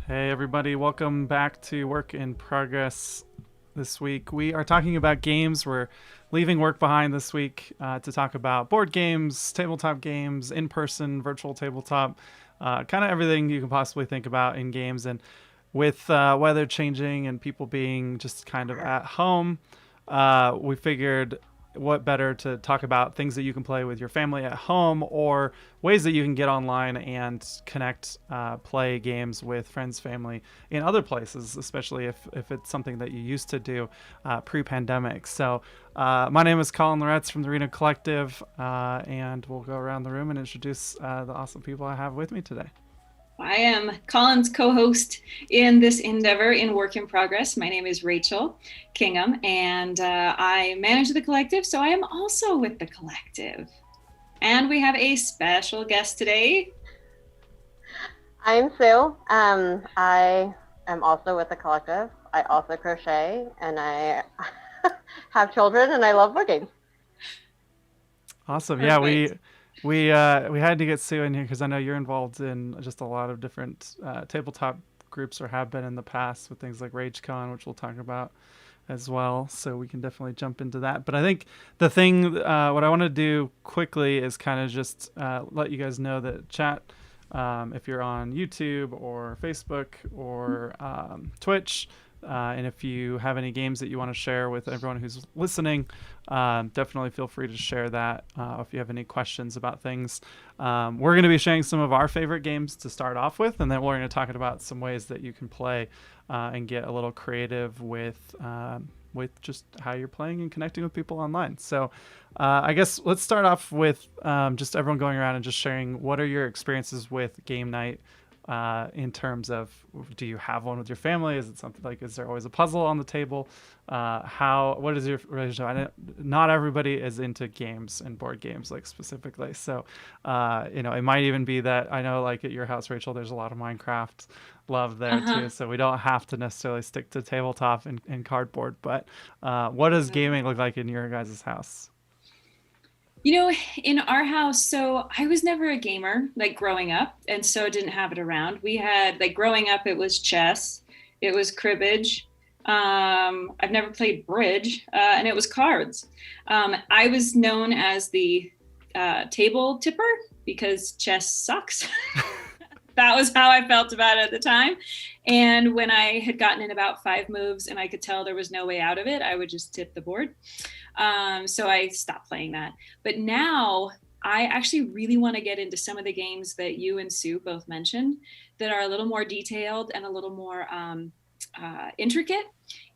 Hey everybody, welcome back to Work in Progress. This week we are talking about games. We're leaving work behind this week to talk about board games, tabletop games, in-person, virtual tabletop, kind of everything you can possibly think about in games. And with weather changing and people being just kind of at home, we figured what better to talk about things that you can play with your family at home or ways that you can get online and connect, play games with friends, family in other places, especially if it's something that you used to do pre-pandemic. So my name is Colin Loretz from the Reno Collective, and we'll go around the room and introduce the awesome people I have with me today. I am Colin's co-host in this endeavor in Work in Progress. My name is Rachel Kingham, and I manage the collective, so I am also with the collective. And we have a special guest today. I'm Sue. I am also with the collective. I also crochet, and I have children, and I love board games. Awesome. Perfect. Yeah, we had to get Sue in here because I know you're involved in just a lot of different tabletop groups or have been in the past with things like RageCon, which we'll talk about as well. So we can definitely jump into that. But I think the thing, what I want to do quickly is kind of just let you guys know that chat, if you're on YouTube or Facebook or Twitch, and if you have any games that you want to share with everyone who's listening, definitely feel free to share that. If you have any questions about things, we're going to be sharing some of our favorite games to start off with, and then we're going to talk about some ways that you can play and get a little creative with just how you're playing and connecting with people online. So I guess let's start off with just everyone going around and just sharing what are your experiences with game night, in terms of, do you have one with your family? Is it something like, is there always a puzzle on the table? What is your relationship? Not everybody is into games and board games like specifically. So, it might even be that I know like at your house, Rachel, there's a lot of Minecraft love there too. So we don't have to necessarily stick to tabletop and cardboard, but what does gaming look like in your guys' house? In our house, so I was never a gamer like growing up, and so didn't have it around. We had like growing up, it was chess, it was cribbage. I've never played bridge, and it was cards. I was known as the table tipper because chess sucks. That was how I felt about it at the time. And when I had gotten in about 5 moves and I could tell there was no way out of it, I would just tip the board. So I stopped playing that. But now I actually really want to get into some of the games that you and Sue both mentioned that are a little more detailed and a little more intricate,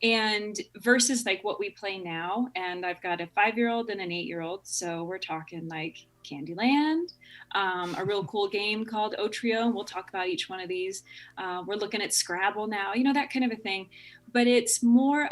and versus like what we play now. And I've got a 5-year-old and an 8-year-old, so we're talking like Candyland, a real cool game called Otrio, and we'll talk about each one of these. We're looking at Scrabble now, that kind of a thing. But it's more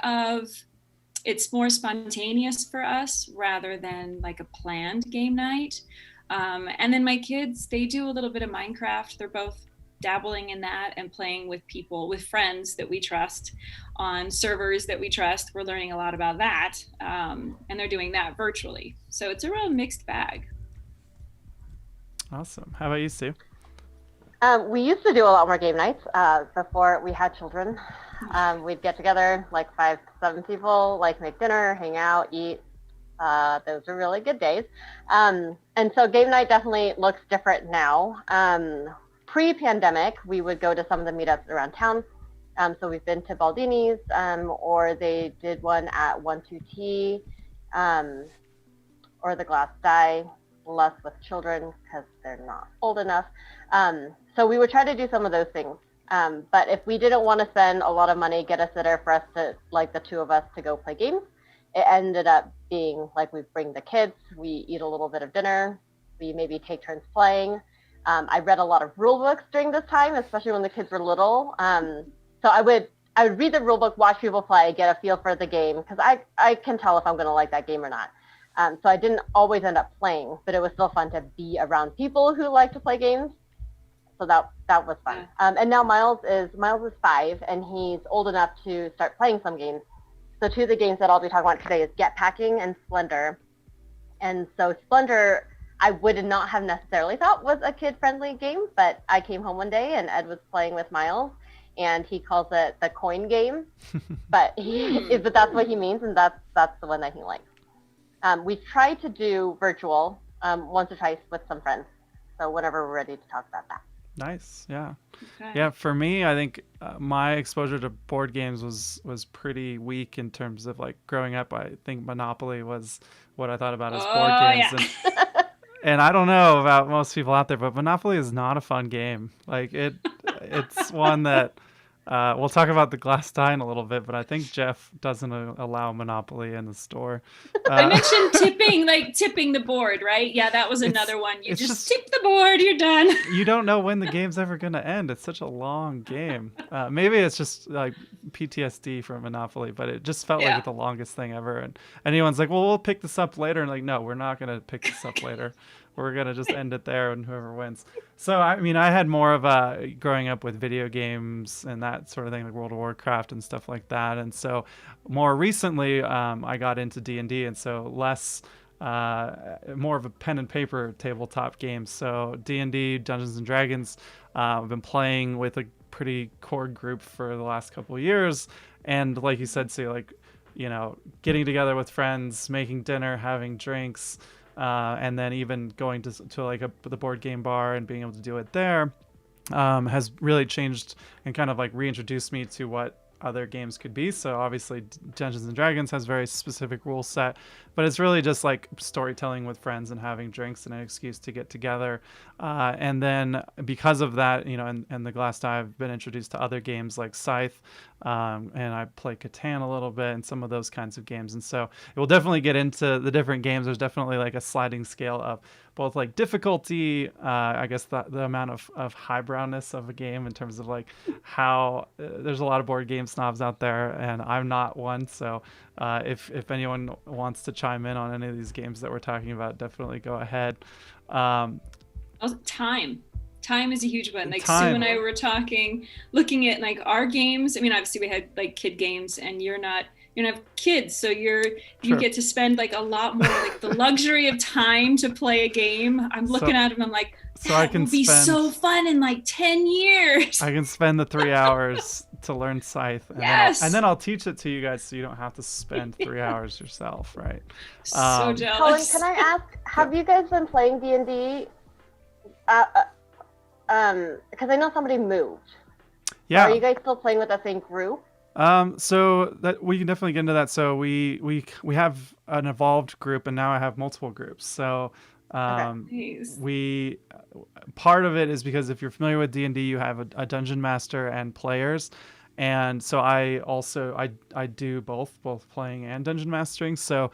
spontaneous for us rather than like a planned game night. And then my kids, they do a little bit of Minecraft. They're both dabbling in that and playing with people, with friends that we trust on servers that we trust. We're learning a lot about that. And they're doing that virtually. So it's a real mixed bag. Awesome. How about you, Sue? We used to do a lot more game nights before we had children. We'd get together like 5 to 7 people, like make dinner, hang out, eat. Those are really good days. And so game night definitely looks different now. Pre-pandemic, we would go to some of the meetups around town. So we've been to Baldini's, or they did one at 1-2T, or the Glass Die, less with children because they're not old enough. So we would try to do some of those things. But if we didn't want to spend a lot of money, get a sitter for us to, like the 2 of us, to go play games, it ended up being like we bring the kids, we eat a little bit of dinner, we maybe take turns playing. I read a lot of rule books during this time, especially when the kids were little. So I would read the rule book, watch people play, get a feel for the game, because I can tell if I'm going to like that game or not. So I didn't always end up playing, but it was still fun to be around people who like to play games. So that was fun. And now Miles is 5, and he's old enough to start playing some games. So 2 of the games that I'll be talking about today is Get Packing and Splendor. And so Splendor, I would not have necessarily thought was a kid-friendly game, but I came home one day and Ed was playing with Miles, and he calls it the coin game. But that's what he means, and that's the one that he likes. We tried to do virtual once or twice with some friends. So whenever we're ready to talk about that. Nice. Yeah. Okay. Yeah. For me, I think my exposure to board games was pretty weak in terms of like growing up. I think Monopoly was what I thought about as board games. Yeah. And I don't know about most people out there, but Monopoly is not a fun game. Like it's one that we'll talk about the glass die in a little bit, but I think Jeff doesn't allow Monopoly in the store. I mentioned tipping the board, right? Yeah, that was another one. You just tip the board, you're done. You don't know when the game's ever going to end. It's such a long game. Maybe it's just like PTSD from Monopoly, but it just felt like the longest thing ever. And anyone's like, well, we'll pick this up later. And like, no, we're not going to pick this up later. We're going to just end it there and whoever wins. So, I mean, I had more of a growing up with video games and that sort of thing, like World of Warcraft and stuff like that. And so more recently, I got into D&D, and so less, more of a pen and paper tabletop games. So D&D, Dungeons and Dragons, I've been playing with a pretty core group for the last couple of years. And like you said, so like, you know, getting together with friends, making dinner, having drinks, and then even going to like the board game bar and being able to do it there has really changed and kind of like reintroduced me to what other games could be. So obviously Dungeons and Dragons has very specific rule set, but it's really just like storytelling with friends and having drinks and an excuse to get together. And then because of that, you know, and the glass die, I've been introduced to other games like Scythe, and I play Catan a little bit and some of those kinds of games. And so it will definitely get into the different games. There's definitely like a sliding scale of both like difficulty, I guess the amount of highbrowness of a game in terms of like how there's a lot of board game snobs out there, and I'm not one. So if anyone wants to chime in on any of these games that we're talking about, definitely go ahead. Time is a huge one. Like Sue and I were talking, looking at like our games. I mean, obviously we had like kid games, and you don't have kids, so you get to spend like a lot more, like the luxury of time to play a game. I'm looking at them, I'm like, that will be so fun in like 10 years. I can spend the 3 hours to learn Scythe, and then I'll teach it to you guys, so you don't have to spend 3 hours yourself, right? So jealous. Colin, can I ask, have you guys been playing D&D? Because I know somebody moved. Yeah. Are you guys still playing with the same group? So that we can definitely get into that. So we have an evolved group, and now I have multiple groups. So we part of it is because if you're familiar with D&D, you have a dungeon master and players. And so I do both playing and dungeon mastering. So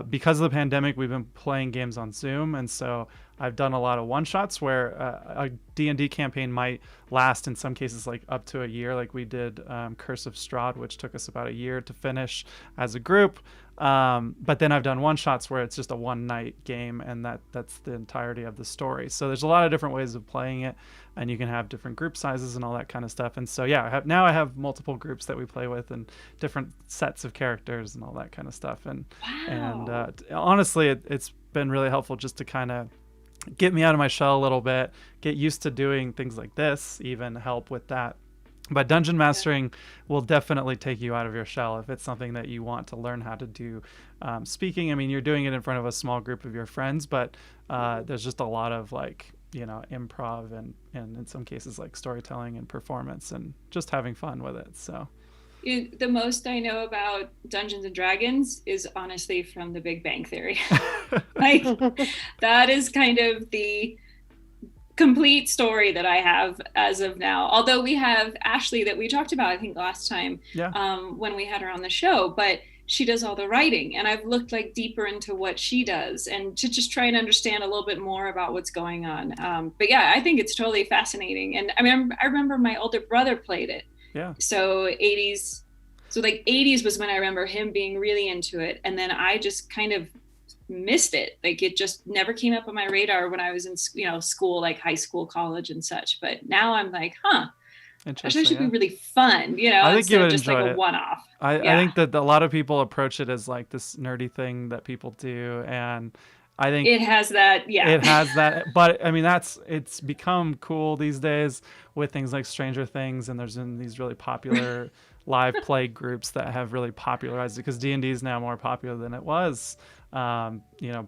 because of the pandemic, we've been playing games on Zoom, and so I've done a lot of one-shots where a D&D campaign might last in some cases like up to a year, like we did Curse of Strahd, which took us about a year to finish as a group. But then I've done one-shots where it's just a one-night game, and that's the entirety of the story. So there's a lot of different ways of playing it, and you can have different group sizes and all that kind of stuff. And so yeah, I have multiple groups that we play with and different sets of characters and all that kind of stuff. And honestly, it's been really helpful just to kind of get me out of my shell a little bit, get used to doing things like this, even help with that. But dungeon mastering will definitely take you out of your shell if it's something that you want to learn how to do. Speaking, I mean, you're doing it in front of a small group of your friends, but there's just a lot of like, you know, improv and in some cases like storytelling and performance and just having fun with it. So the most I know about Dungeons and Dragons is honestly from The Big Bang Theory. Like that is kind of the complete story that I have as of now. Although we have Ashley that we talked about, I think last time, when we had her on the show, but she does all the writing, and I've looked like deeper into what she does and to just try and understand a little bit more about what's going on. But yeah, I think it's totally fascinating. And I mean, I remember my older brother played it. Yeah. So 80s was when I remember him being really into it. And then I just kind of missed it. Like it just never came up on my radar when I was in, school, like high school, college and such. But now I'm like, Actually, should be really fun, I think you would just enjoy like a it. one-off. I think that a lot of people approach it as like this nerdy thing that people do, and I think it has that. Yeah. it has that, but I mean it's become cool these days with things like Stranger Things, and there's been these really popular live play groups that have really popularized it, because D&D is now more popular than it was, you know,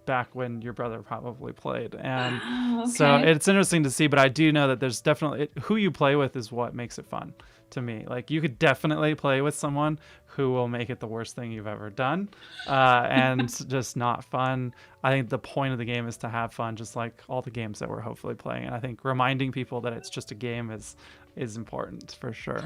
back when your brother probably played. And so Okay. it's interesting to see, but I do know that there's definitely who you play with is what makes it fun to me. Like, you could definitely play with someone who will make it the worst thing you've ever done, and just not fun. I think the point of the game is to have fun, just like all the games that we're hopefully playing. And I think reminding people that it's just a game is important for sure.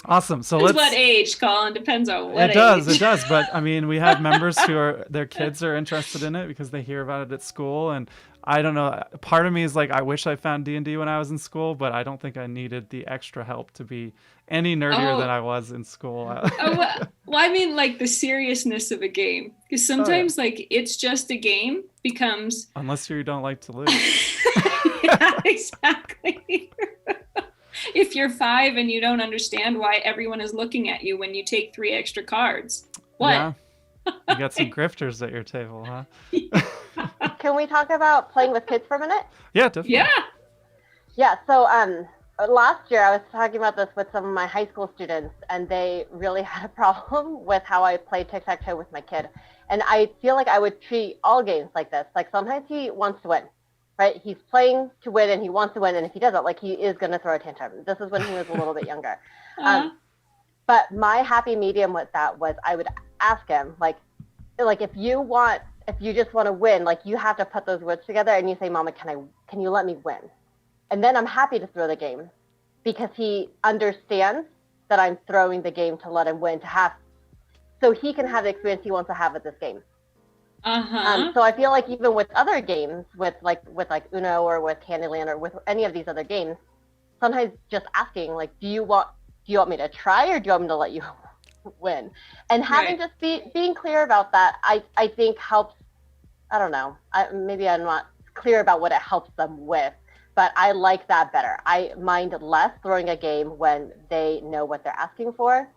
Awesome. So Depends what let's. age, Colin. Depends on what It does, age. it does. But I mean, we have members who are their kids are interested in it because they hear about it at school, and I don't know. Part of me is like, I wish I found D&D when I was in school, but I don't think I needed the extra help to be any nerdier than Oh, I was in school. well, I mean, like the seriousness of a game, because Oh yeah. sometimes like it's just a game becomes. Unless you don't like to lose. Yeah, exactly. If you're 5 and you don't understand why everyone is looking at you when you take 3 extra cards, what? Yeah. You got some grifters at your table, huh? Can we talk about playing with kids for a minute? Yeah, definitely. Yeah. Yeah, so last year I was talking about this with some of my high school students, and they really had a problem with how I play tic-tac-toe with my kid. And I feel like I would treat all games like this. Like, sometimes he wants to win, right? He's playing to win and he wants to win, and if he doesn't, like, he is going to throw a tantrum. This is when he was a little bit younger. But my happy medium with that was I would ask him, like if you just want to win, like, you have to put those words together and you say, Mama, can you let me win? And then I'm happy to throw the game, because he understands that I'm throwing the game to let him win, so he can have the experience he wants to have with this game. So I feel like even with other games, with Uno or with Candyland or with any of these other games, sometimes just asking, like, do you want me to try, or do you want me to let you win? And having just being clear about that, I think helps. I don't know. Maybe I'm not clear about what it helps them with, but I like that better. I mind less throwing a game when they know what they're asking for.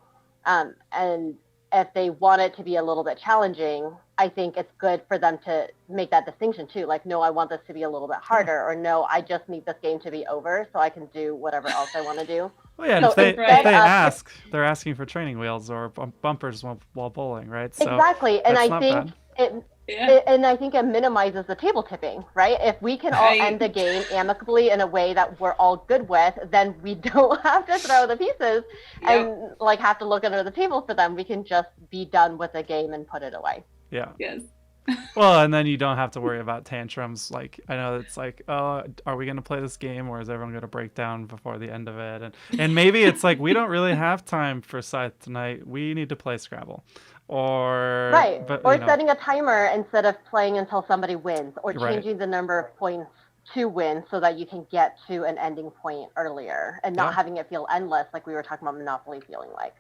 And if they want it to be a little bit challenging, I think it's good for them to make that distinction too. Like, no, I want this to be a little bit harder, or no, I just need this game to be over so I can do whatever else I want to do. Well, yeah, so if they ask, they're asking for training wheels or bumpers while bowling, right? So exactly, and I think and I think it minimizes the table tipping, right? If we can all end the game amicably in a way that we're all good with, then we don't have to throw the pieces and like have to look under the table for them. We can just be done with the game and put it away. Yeah. Yes. Well, and then you don't have to worry about tantrums. Like, I know it's like, oh, are we going to play this game, or is everyone going to break down before the end of it? And maybe it's like, we don't really have time for Scythe tonight. We need to play Scrabble. Or setting a timer instead of playing until somebody wins, or changing the number of points to win so that you can get to an ending point earlier, and not having it feel endless, like we were talking about Monopoly feeling like.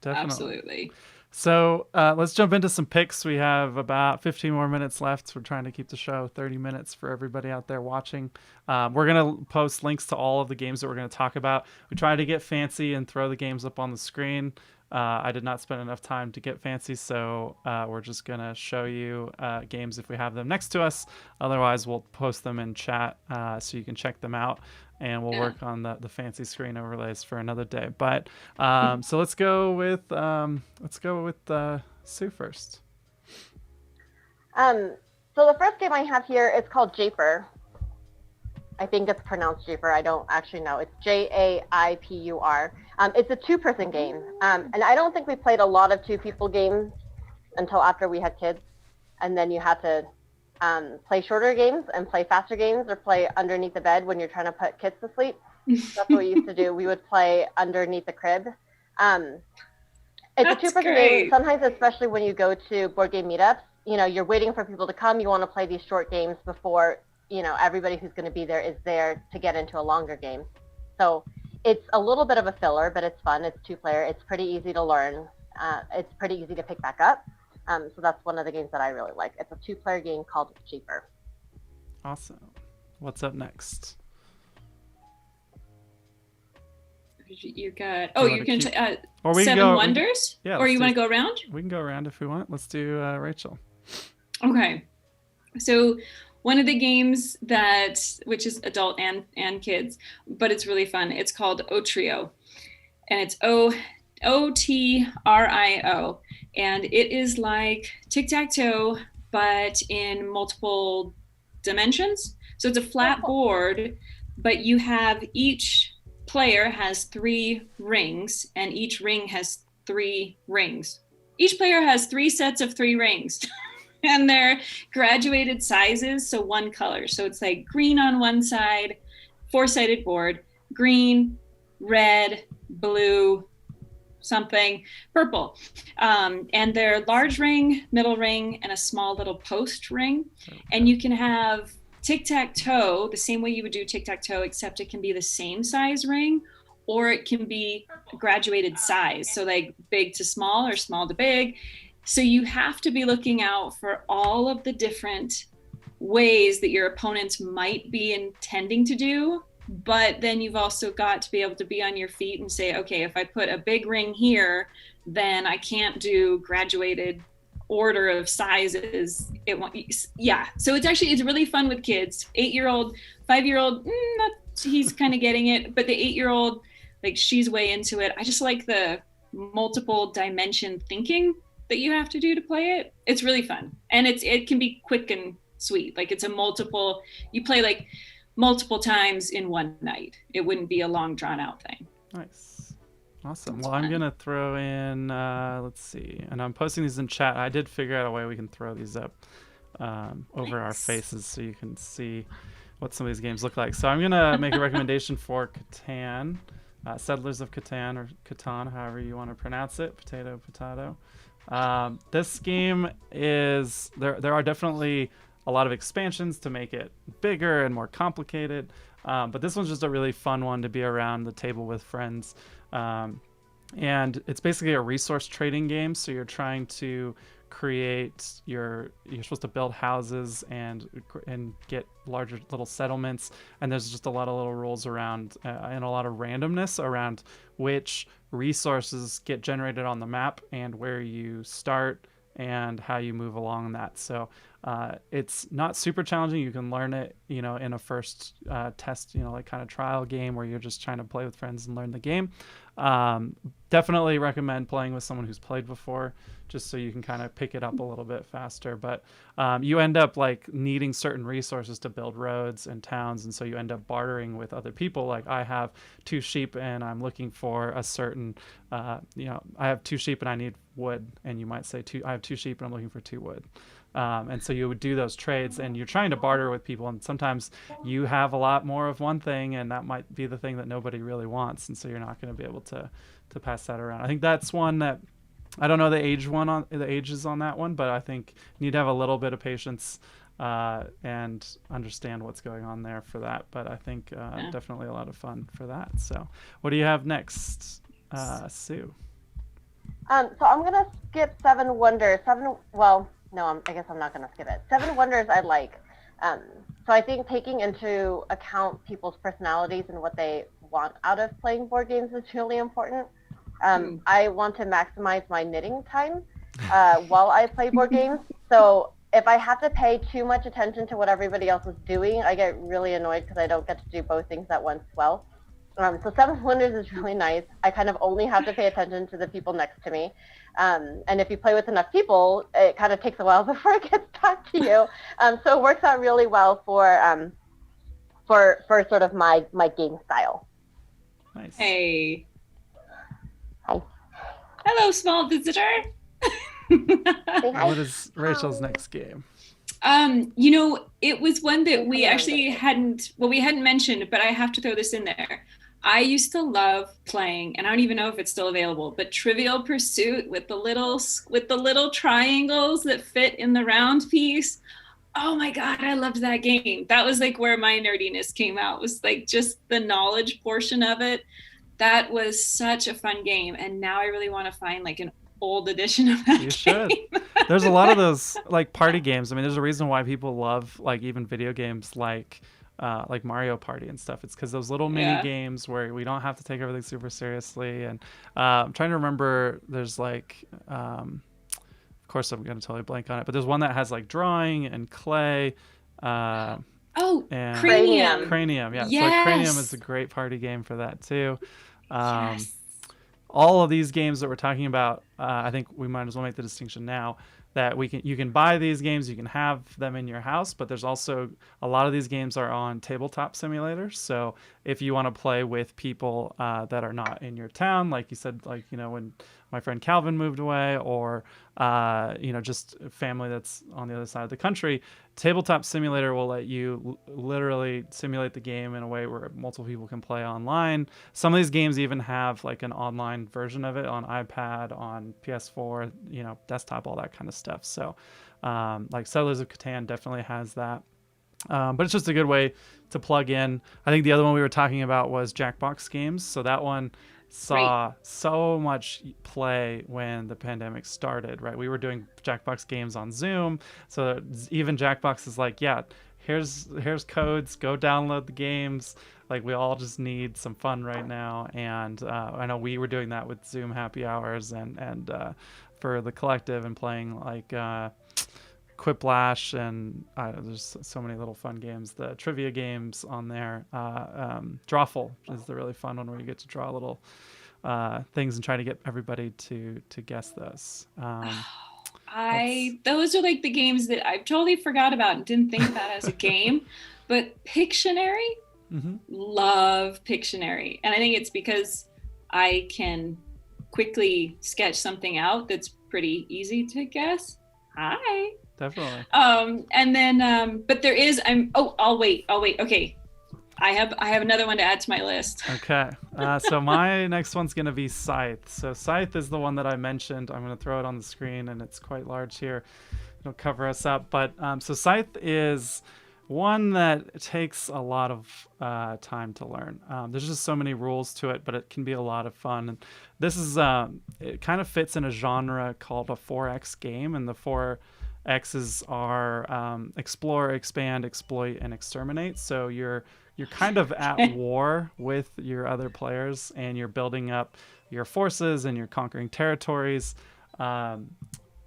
Definitely. Absolutely. So let's jump into some picks. We have about 15 more minutes left. We're trying to keep the show 30 minutes for everybody out there watching. We're going to post links to all of the games that we're going to talk about. We try to get fancy and throw the games up on the screen. I did not spend enough time to get fancy, so we're just going to show you games if we have them next to us. Otherwise, we'll post them in chat so you can check them out. And we'll work on the fancy screen overlays for another day. But so let's go with Sue first. So the first game I have here is called Jaipur. I think it's pronounced Jaipur. I don't actually know. It's Jaipur. It's a 2-person game, and I don't think we played a lot of 2-people games until after we had kids, and then you had to play shorter games and play faster games, or play underneath the bed when you're trying to put kids to sleep. That's what we used to do. We would play underneath the crib. It's a 2-person game. Sometimes, especially when you go to board game meetups, you're waiting for people to come. You want to play these short games before, everybody who's going to be there is there to get into a longer game. So it's a little bit of a filler, but it's fun. It's 2-player. It's pretty easy to learn. It's pretty easy to pick back up. So that's one of the games that I really like. It's a 2-player game called Jaipur. Awesome. What's up next? You got. Oh, you can. Or we Seven can go, Wonders. Yeah. Or you want to go around? We can go around if we want. Let's do Rachel. Okay. So one of the games which is adult and kids, but it's really fun. It's called Otrio, and it's Otrio, and it is like tic-tac-toe, but in multiple dimensions. So it's a flat board, but you have each player has 3 rings, and each ring has 3 rings. Each player has 3 sets of 3 rings. And they're graduated sizes, so one color. So it's like green on one side, 4-sided board, green, red, blue, something, purple. And they're large ring, middle ring, and a small little post ring. Okay. And you can have tic-tac-toe the same way you would do tic-tac-toe, except it can be the same size ring, or it can be graduated size. So like big to small or small to big. So you have to be looking out for all of the different ways that your opponents might be intending to do. But then you've also got to be able to be on your feet and say, okay, if I put a big ring here, then I can't do graduated order of sizes. So it's really fun with kids. 8-year-old, 5-year-old, he's kind of getting it. But the 8-year-old, like, she's way into it. I just like the multiple dimension thinking that you have to do to play it. It's really fun. And it can be quick and sweet. Like, it's you play like multiple times in one night. It wouldn't be a long drawn out thing. Nice. Awesome. Well, I'm going to throw in, let's see, and I'm posting these in chat. I did figure out a way we can throw these up over our faces so you can see what some of these games look like. So I'm going to make a recommendation for Catan, Settlers of Catan, or Catan, however you want to pronounce it, potato. This game is, there are definitely a lot of expansions to make it bigger and more complicated, but this one's just a really fun one to be around the table with friends. And it's basically a resource trading game, so you're trying to create you're supposed to build houses and get larger little settlements, and there's just a lot of little rules around and a lot of randomness around which resources get generated on the map and where you start and how you move along that. So it's not super challenging. You can learn it, in a first test, like kind of trial game where you're just trying to play with friends and learn the game. Definitely recommend playing with someone who's played before, just so you can kind of pick it up a little bit faster. But you end up like needing certain resources to build roads and towns, and so you end up bartering with other people. Like, I have 2 sheep and I'm looking for a certain, I have 2 sheep and I need wood, and you might say I have 2 sheep and I'm looking for 2 wood. And so you would do those trades, and you're trying to barter with people, and sometimes you have a lot more of one thing, and that might be the thing that nobody really wants, and so you're not going to be able to pass that around. I think that's one that, I don't know the ages on that one, but I think you need to have a little bit of patience and understand what's going on there for that. But I think definitely a lot of fun for that. So what do you have next, Sue? So I'm going to skip Seven Wonders. I guess I'm not going to skip it. Seven Wonders I like. So I think taking into account people's personalities and what they want out of playing board games is really important. I want to maximize my knitting time while I play board games. So if I have to pay too much attention to what everybody else is doing, I get really annoyed because I don't get to do both things at once well. So Seven Wonders is really nice. I kind of only have to pay attention to the people next to me. And if you play with enough people, it kind of takes a while before it gets back to you. So it works out really well for sort of my game style. Nice. Hey. Hi. Hello, small visitor. What is Rachel's next game? It was one that we actually hadn't mentioned, but I have to throw this in there. I used to love playing, and I don't even know if it's still available, but Trivial Pursuit with the little triangles that fit in the round piece. Oh my God, I loved that game. That was like where my nerdiness came out, was like just the knowledge portion of it. That was such a fun game. And now I really want to find like an old edition of that. You should. There's a lot of those like party games. I mean, there's a reason why people love like even video games like Mario Party and stuff. It's because those little mini games where we don't have to take everything super seriously. And I'm trying to remember, there's like, of course I'm gonna totally blank on it, but there's one that has like drawing and clay. Oh, And Cranium. Cranium, yeah. Yes. So like Cranium is a great party game for that too. Yes. All of these games that we're talking about, I think we might as well make the distinction now that you can buy these games, you can have them in your house, but there's also a lot of these games are on Tabletop Simulator. So if you want to play with people that are not in your town, like you said, like when my friend Calvin moved away, or just a family that's on the other side of the country, Tabletop Simulator will let you literally simulate the game in a way where multiple people can play online. Some of these games even have like an online version of it on iPad, on PS4, desktop, all that kind of stuff. So like Settlers of Catan definitely has that. But it's just a good way to plug in. I think the other one we were talking about was Jackbox games. So that one saw so much play when the pandemic started, right? We were doing Jackbox games on Zoom. So even Jackbox is like, yeah, here's codes, go download the games. Like we all just need some fun right now. And I know we were doing that with Zoom happy hours and for the collective and playing like Quiplash, and there's so many little fun games. The trivia games on there. Drawful is the really fun one where you get to draw little things and try to get everybody to guess those. Those are like the games that I totally forgot about and didn't think about as a game. But Pictionary, love Pictionary. And I think it's because I can quickly sketch something out that's pretty easy to guess. Hi. Definitely. And then, but there is, I'll wait. Okay. I have another one to add to my list. Okay. So my next one's going to be Scythe. So Scythe is the one that I mentioned. I'm going to throw it on the screen, and it's quite large here. It'll cover us up. But so Scythe is one that takes a lot of time to learn. There's just so many rules to it, but it can be a lot of fun. And this is, it kind of fits in a genre called a 4X game, and the 4X's are explore, expand, exploit, and exterminate. So you're kind of at war with your other players, and you're building up your forces and you're conquering territories.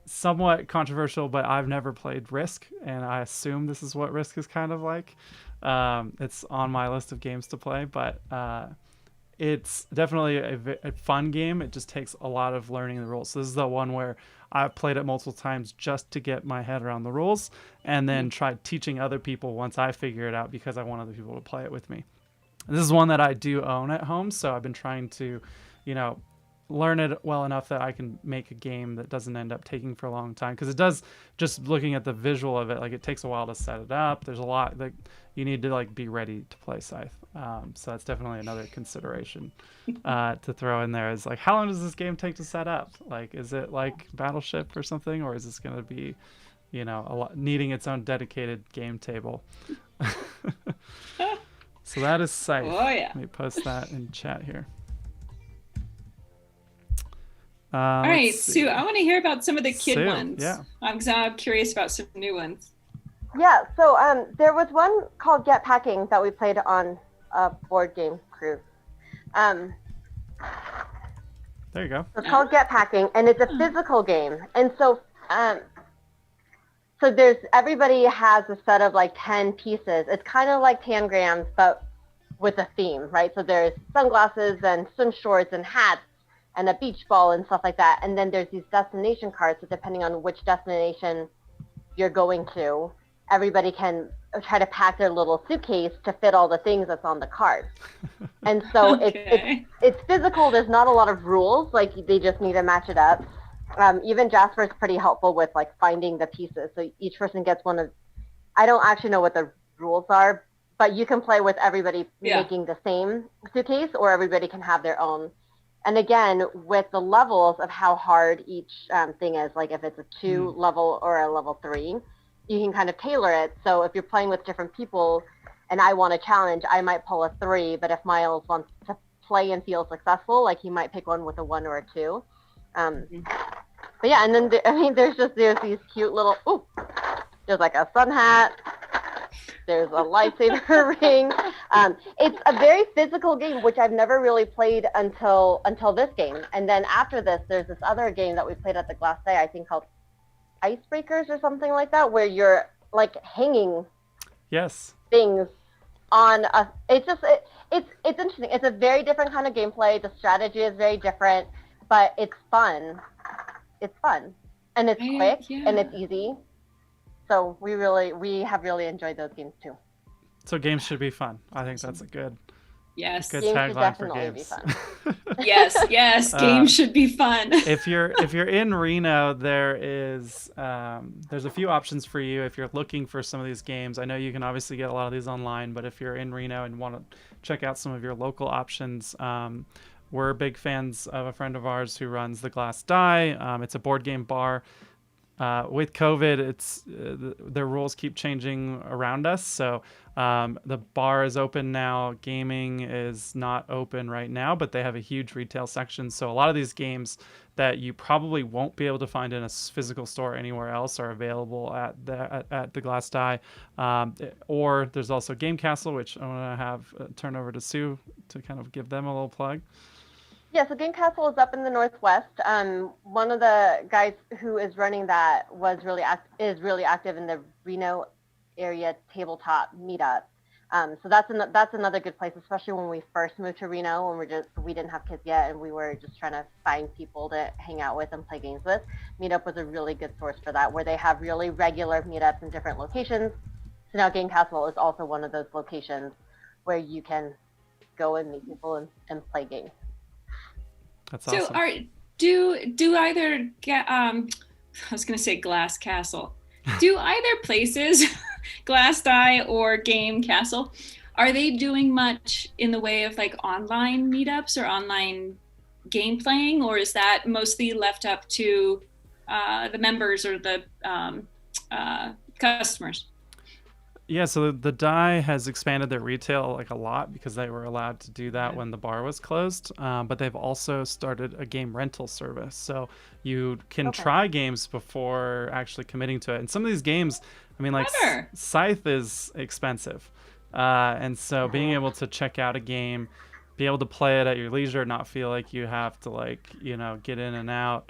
Somewhat controversial, but I've never played Risk, and I assume this is what Risk is kind of like. It's on my list of games to play, but it's definitely a fun game. It just takes a lot of learning the rules. So this is the one where I've played it multiple times just to get my head around the rules, and then tried teaching other people once I figure it out because I want other people to play it with me. And this is one that I do own at home, so I've been trying to, learn it well enough that I can make a game that doesn't end up taking for a long time, because it does, just looking at the visual of it, like it takes a while to set it up. There's a lot that you need to like be ready to play Scythe. So that's definitely another consideration to throw in there, is like, how long does this game take to set up? Like, is it like Battleship or something, or is this going to be, a lot, needing its own dedicated game table? So that is Scythe. Oh yeah. Let me post that in chat here. All right, Sue, I want to hear about some of the kid Sue, ones. yeah. I'm curious about some new ones. Yeah, so there was one called Get Packing that we played on a board game cruise. There you go. It's called Get Packing, and it's a physical game. And so there's, everybody has a set of like 10 pieces. It's kind of like Tangrams, but with a theme, right? So there's sunglasses and swim shorts and hats and a beach ball and stuff like that. And then there's these destination cards, so depending on which destination you're going to, everybody can try to pack their little suitcase to fit all the things that's on the card. And so it's physical. There's not a lot of rules. Like, they just need to match it up. Even Jasper's pretty helpful with like finding the pieces. So each person gets one of, I don't actually know what the rules are, but you can play with everybody making the same suitcase, or everybody can have their own. And again, with the levels of how hard each thing is, like if it's a 2 level or a level 3, you can kind of tailor it. So if you're playing with different people and I want a challenge, I might pull a 3, but if Miles wants to play and feel successful, like he might pick one with a 1 or a 2. But yeah, and then there's these cute little, there's like a sun hat. There's a lightsaber ring. It's a very physical game, which I've never really played until this game. And then after this, there's this other game that we played at the Glace, I think called icebreakers or something like that, where you're like hanging Yes. things on a. It's interesting. It's a very different kind of gameplay. The strategy is very different, but it's fun. It's fun, and it's quick and it's easy. So we have really enjoyed those games too. So games should be fun. I think that's a good Yes. good Games should tagline for definitely be games. fun. Yes. Games should be fun. if you're in Reno, there's a few options for you if you're looking for some of these games. I know you can obviously get a lot of these online, but if you're in Reno and want to check out some of your local options, we're big fans of a friend of ours who runs the Glass Die. It's a board game bar. With COVID, their rules keep changing around us. So the bar is open now. Gaming is not open right now, but they have a huge retail section. So a lot of these games that you probably won't be able to find in a physical store anywhere else are available at the Glass Die. Or there's also Game Castle, which I want to have turn over to Sue to kind of give them a little plug. Yeah, so Game Castle is up in the Northwest. One of the guys who is running that is really active in the Reno area tabletop meetup. So that's another good place, especially when we first moved to Reno, when we didn't have kids yet, and we were just trying to find people to hang out with and play games with. Meetup was a really good source for that, where they have really regular meetups in different locations. So now Game Castle is also one of those locations where you can go and meet people and play games. That's awesome. So do either I was going to say Glass Castle. Do either places, Glass Die or Game Castle, are they doing much in the way of like online meetups or online game playing, or is that mostly left up to the members or the customers? Yeah, so the Die has expanded their retail like a lot because they were allowed to do that when the bar was closed. But they've also started a game rental service, so you can try games before actually committing to it. And some of these games, I mean, like Scythe is expensive, and so being able to check out a game, be able to play it at your leisure, not feel like you have to get in and out.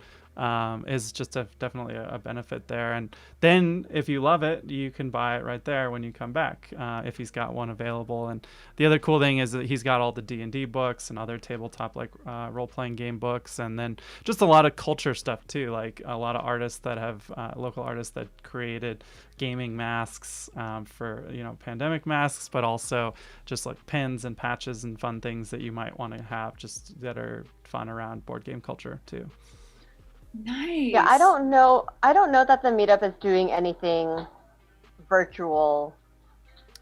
Is just definitely a benefit there. And then if you love it, you can buy it right there when you come back, if he's got one available. And the other cool thing is that he's got all the D&D books and other tabletop role-playing game books, and then just a lot of culture stuff too, like a lot of artists that have local artists that created gaming masks for pandemic masks, but also just like pins and patches and fun things that you might want to have just that are fun around board game culture too. Nice. Yeah, I don't know that the meetup is doing anything virtual.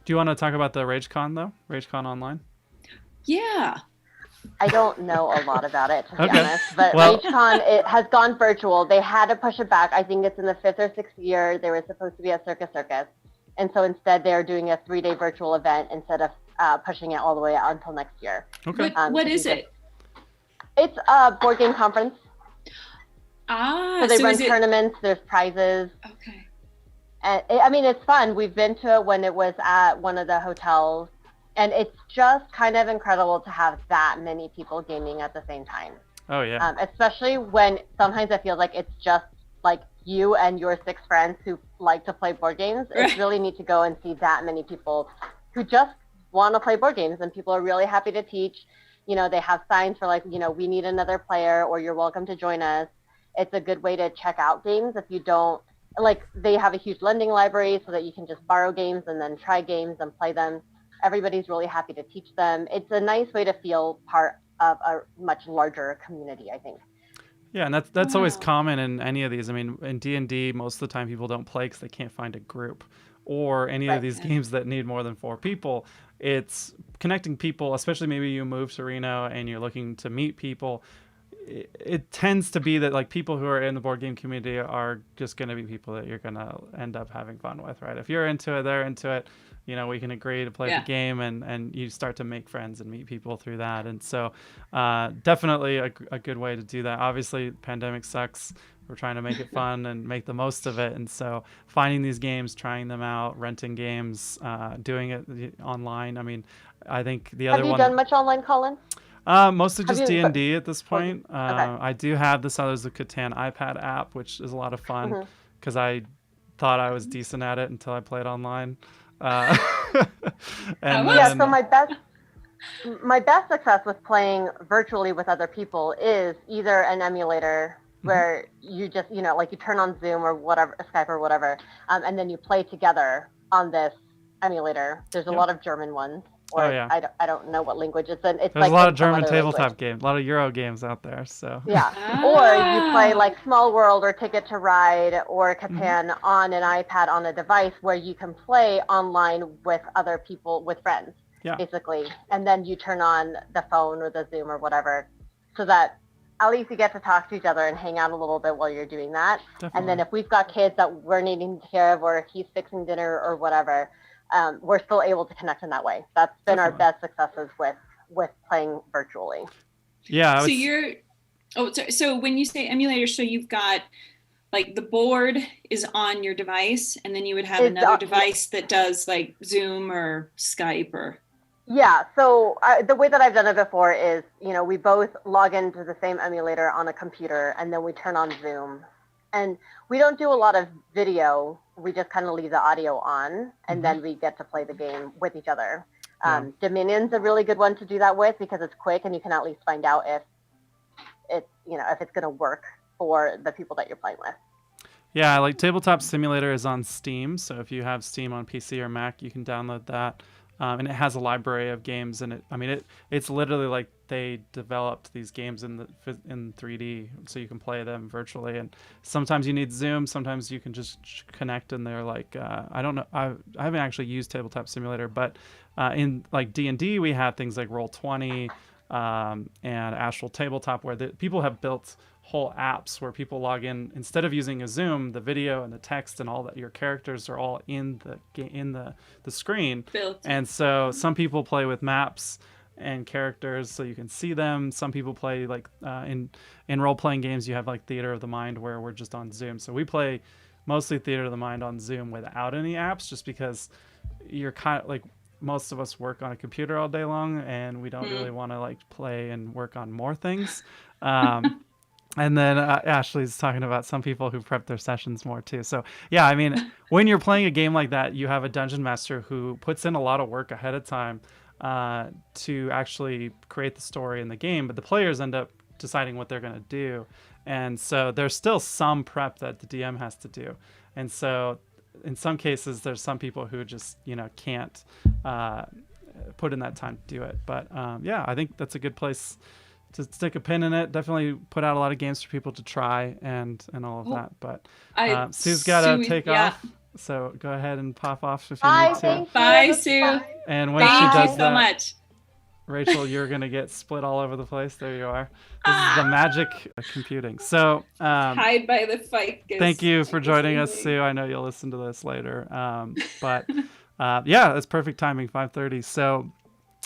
Do you want to talk about the RageCon though? RageCon online? Yeah. I don't know a lot about it, to be honest, but RageCon, it has gone virtual. They had to push it back. I think it's in the 5th or 6th year. There was supposed to be a circus. And so instead they're doing a 3-day virtual event instead of pushing it all the way out until next year. Okay. What is it? It's a board game conference. So they run tournaments, there's prizes. Okay. And it's fun. We've been to it when it was at one of the hotels, and it's just kind of incredible to have that many people gaming at the same time. Oh, yeah. Especially when sometimes I feel like it's just like you and your 6 friends who like to play board games. It's really neat to go and see that many people who just want to play board games, and people are really happy to teach. They have signs for we need another player, or you're welcome to join us. It's a good way to check out games if you don't, they have a huge lending library so that you can just borrow games and then try games and play them. Everybody's really happy to teach them. It's a nice way to feel part of a much larger community, I think. Yeah, and that's always common in any of these. I mean, in D&D, most of the time people don't play because they can't find a group, or any of these games that need more than 4 people. It's connecting people, especially maybe you move to Reno and you're looking to meet people. It tends to be that people who are in the board game community are just going to be people that you're going to end up having fun with, right? If you're into it, they're into it. We can agree to play the game, and you start to make friends and meet people through that. And so definitely a good way to do that. Obviously, pandemic sucks. We're trying to make it fun and make the most of it. And so finding these games, trying them out, renting games, doing it online. I mean, I think the other one... Have you done much online, Colin? Mostly just D&D at this point. I do have the Settlers of Catan iPad app, which is a lot of fun. because I thought I was decent at it until I played online. Uh, and Well, Yeah, then so my best success with playing virtually with other people is either an emulator where you just, like you turn on Zoom or whatever, Skype or whatever, and then you play together on this emulator. There's a Yep. lot of German ones, Oh or yeah, I don't know what language it's in. It's there's like a lot in of some German other language. tabletop games, a lot of Euro games out there. So Yeah. Or you play Ah. like Small World or Ticket to Ride or Mm-hmm. Catan on an iPad on a device where you can play online with other people, with friends, yeah, basically. And then you turn on the phone or the Zoom or whatever so that at least you get to talk to each other and hang out a little bit while you're doing that. definitely. And then if we've got kids that we're needing to take care of or if he's fixing dinner or whatever, we're still able to connect in that way. That's been our Definitely. best successes with playing virtually. Yeah. So you're, so when you say emulator, so you've got like the board is on your device, and then you would have another device that does like Zoom or Skype or. Yeah, so the way that I've done it before is, we both log into the same emulator on a computer, and then we turn on Zoom. And we don't do a lot of video. We just kind of leave the audio on, and then we get to play the game with each other. Dominion's a really good one to do that with because it's quick, and you can at least find out if it's going to work for the people that you're playing with. Yeah, like Tabletop Simulator is on Steam, so if you have Steam on PC or Mac, you can download that. And it has a library of games, and it's literally like they developed these games in 3D, so you can play them virtually. And sometimes you need Zoom, sometimes you can just connect, and they're like, I don't know, I haven't actually used Tabletop Simulator, but in like D&D, we have things like Roll20 and Astral Tabletop, where people have built whole apps where people log in instead of using a Zoom. The video and the text and all that, your characters are all in the screen built. And so some people play with maps and characters so you can see them. Some people play like in role-playing games you have like Theater of the Mind where we're just on Zoom. So we play mostly Theater of the Mind on Zoom without any apps, just because you're kind of like, most of us work on a computer all day long and we don't really want to like play and work on more things. And then Ashley's talking about some people who prep their sessions more too. So yeah, I mean, when you're playing a game like that, you have a dungeon master who puts in a lot of work ahead of time to actually create the story in the game, but the players end up deciding what they're going to do. And so there's still some prep that the DM has to do. And so in some cases, there's some people who just, can't put in that time to do it. But yeah, I think that's a good place to stick a pin in it. Definitely put out a lot of games for people to try and all of that. But Sue's got to take off. So go ahead and pop off if you need to. Bye, Sue. And when she does so much. Rachel, you're going to get split all over the place. There you are. This is the magic of computing. So hide by the fight. Thank you for joining us, Sue. I know you'll listen to this later. But yeah, that's perfect timing, 5:30. So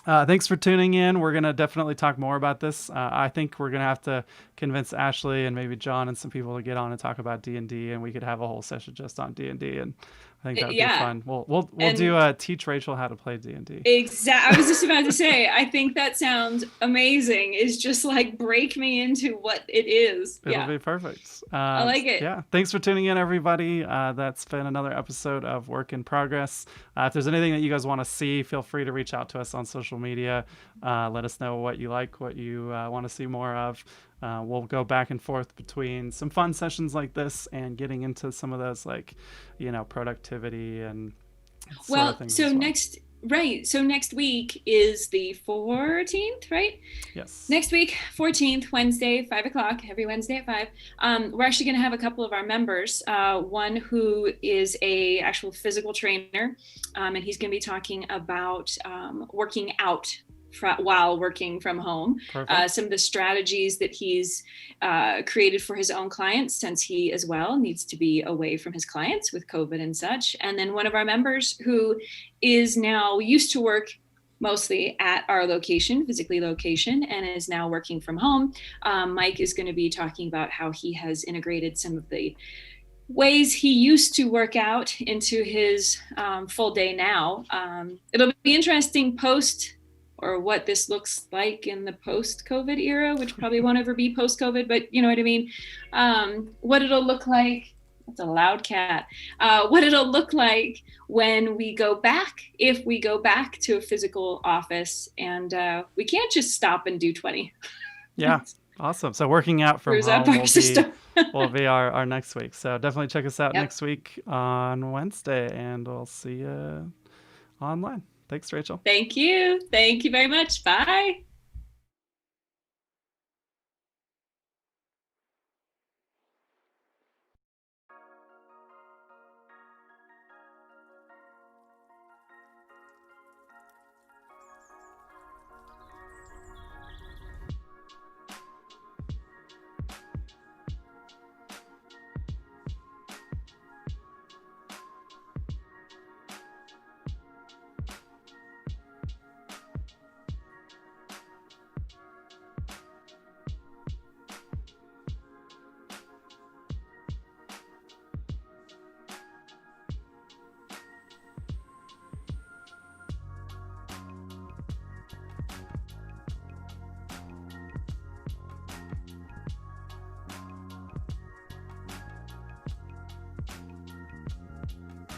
thanks for tuning in. We're going to definitely talk more about this. I think we're going to have to convince Ashley and maybe John and some people to get on and talk about D&D, and we could have a whole session just on D&D, and I think that would be fun. We'll do teach Rachel how to play D&D. Exactly. I was just about to say, I think that sounds amazing. Is just like break me into what it is. It'll be perfect. I like it. Yeah. Thanks for tuning in, everybody. That's been another episode of Work in Progress. If there's anything that you guys want to see, feel free to reach out to us on social media. Let us know what you like, what you want to see more of. We'll go back and forth between some fun sessions like this and getting into some of those productivity and sort of things. So next week is the 14th, right? Yes. Next week, 14th, Wednesday, 5:00, every Wednesday at 5. We're actually going to have a couple of our members. One who is a actual physical trainer, and he's going to be talking about working out while working from home. Some of the strategies that he's created for his own clients, since he as well needs to be away from his clients with COVID and such. And then one of our members who is now used to work mostly at our physically location, and is now working from home. Mike is going to be talking about how he has integrated some of the ways he used to work out into his full day now. It'll be interesting or what this looks like in the post-COVID era, which probably won't ever be post-COVID, but you know what I mean? What it'll look like That's a loud cat. What it'll look like when we go back, if we go back to a physical office, and we can't just stop and do 20. Yeah, awesome. So working out from Screws up home our system. will be our next week. So definitely check us out Yep. next week on Wednesday, and we'll see you online. Thanks, Rachel. Thank you. Thank you very much. Bye.